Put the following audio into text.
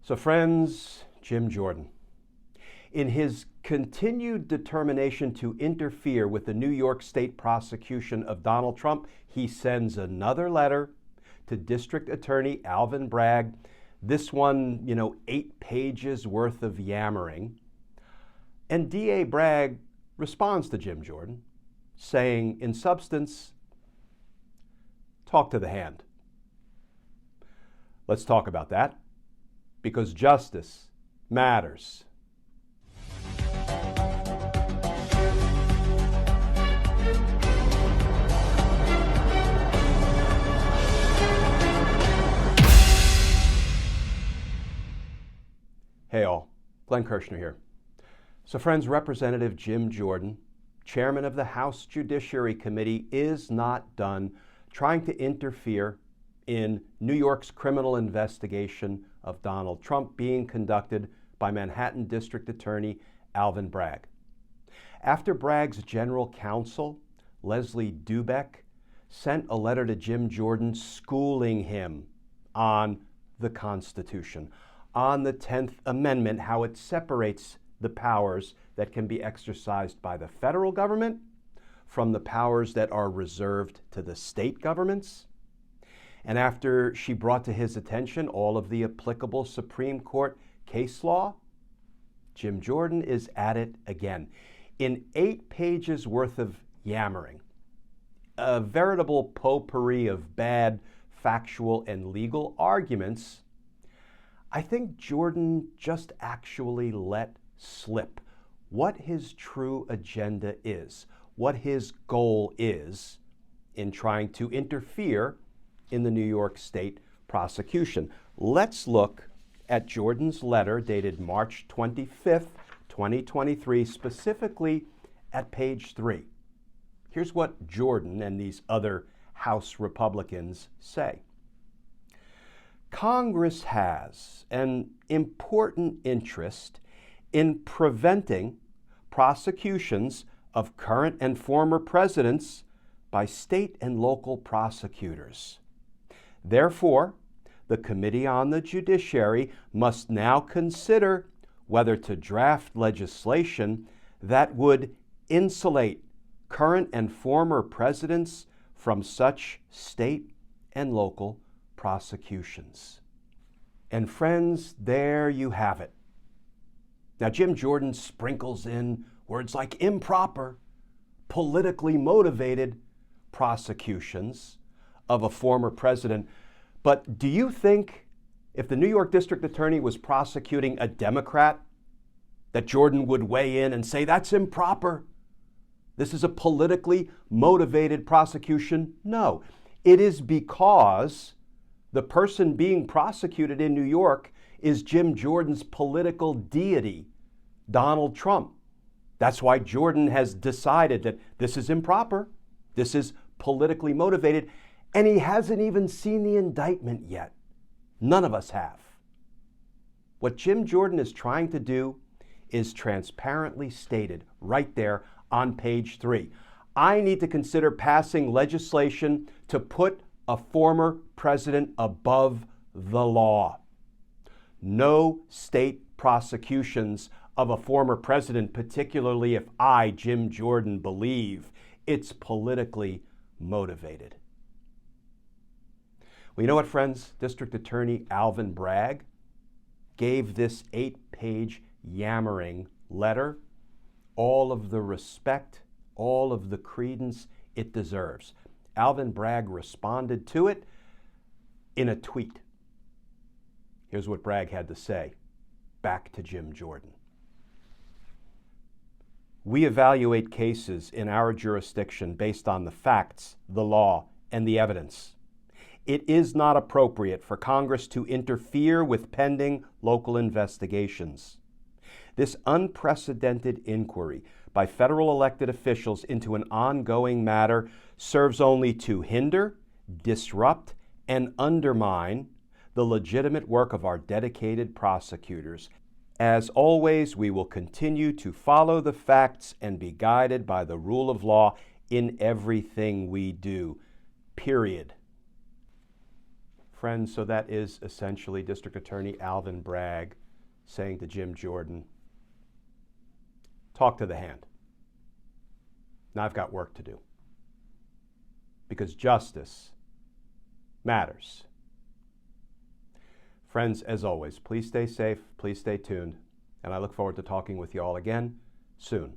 So friends, Jim Jordan, in his continued determination to interfere with the New York State prosecution of Donald Trump, he sends another letter to District Attorney Alvin Bragg. This one, 8 pages worth of yammering. And DA Bragg responds to Jim Jordan, saying, in substance, talk to the hand. Let's talk about that, because justice matters. Hey all, Glenn Kirshner here. So friends, Representative Jim Jordan, chairman of the House Judiciary Committee, is not done trying to interfere in New York's criminal investigation of Donald Trump being conducted by Manhattan District Attorney Alvin Bragg. After Bragg's general counsel, Leslie Dubeck, sent a letter to Jim Jordan schooling him on the Constitution, on the 10th Amendment, how it separates the powers that can be exercised by the federal government from the powers that are reserved to the state governments. And after she brought to his attention all of the applicable Supreme Court case law, Jim Jordan is at it again. In 8 pages worth of yammering, a veritable potpourri of bad factual and legal arguments, I think Jordan just actually let slip what his true agenda is, what his goal is in trying to interfere in the New York State prosecution. Let's look at Jordan's letter dated March 25th, 2023, specifically at page 3. Here's what Jordan and these other House Republicans say. Congress has an important interest in preventing prosecutions of current and former presidents by state and local prosecutors. Therefore, the Committee on the Judiciary must now consider whether to draft legislation that would insulate current and former presidents from such state and local prosecutions. And friends, there you have it. Now, Jim Jordan sprinkles in words like improper, politically motivated prosecutions of a former president. But do you think if the New York District Attorney was prosecuting a Democrat, that Jordan would weigh in and say, that's improper? This is a politically motivated prosecution? No. It is because the person being prosecuted in New York is Jim Jordan's political deity, Donald Trump. That's why Jordan has decided that this is improper, this is politically motivated, and he hasn't even seen the indictment yet. None of us have. What Jim Jordan is trying to do is transparently stated right there on page 3. I need to consider passing legislation to put a former president above the law. No state prosecutions of a former president, particularly if I, Jim Jordan, believe it's politically motivated. Well, you know what, friends? District Attorney Alvin Bragg gave this 8-page yammering letter all of the respect, all of the credence it deserves. Alvin Bragg responded to it in a tweet. Here's what Bragg had to say back to Jim Jordan. We evaluate cases in our jurisdiction based on the facts, the law, and the evidence. It is not appropriate for Congress to interfere with pending local investigations. This unprecedented inquiry by federal elected officials into an ongoing matter serves only to hinder, disrupt, and undermine the legitimate work of our dedicated prosecutors. As always, we will continue to follow the facts and be guided by the rule of law in everything we do. Period. Friends, so that is essentially District Attorney Alvin Bragg saying to Jim Jordan, talk to the hand. Now I've got work to do. Because justice matters. Friends, as always, please stay safe, please stay tuned, and I look forward to talking with you all again soon.